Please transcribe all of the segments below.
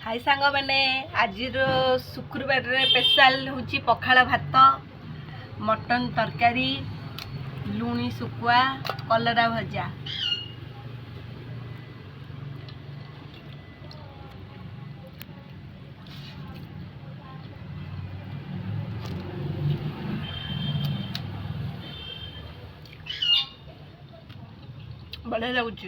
हाय सांग मैंने आज शुक्रवार स्पेशल हूँ पखाड़ भात मटन तरकारी लुणी सुकुआ कलरा भजा। बढ़िया लगुच।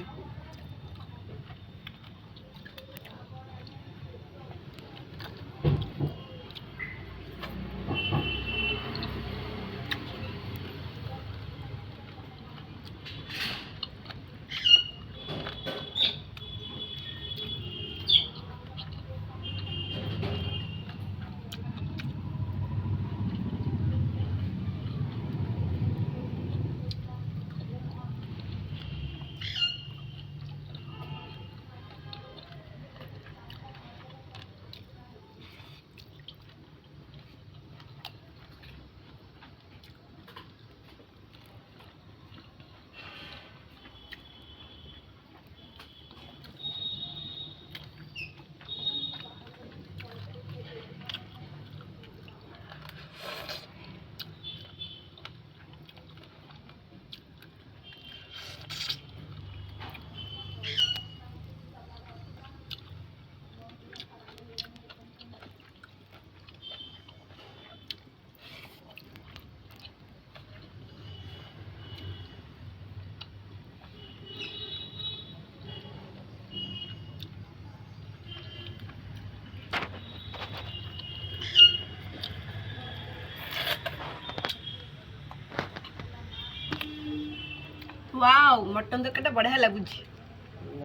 वाओ मटन तरकारीटा बढ़िया लगुच।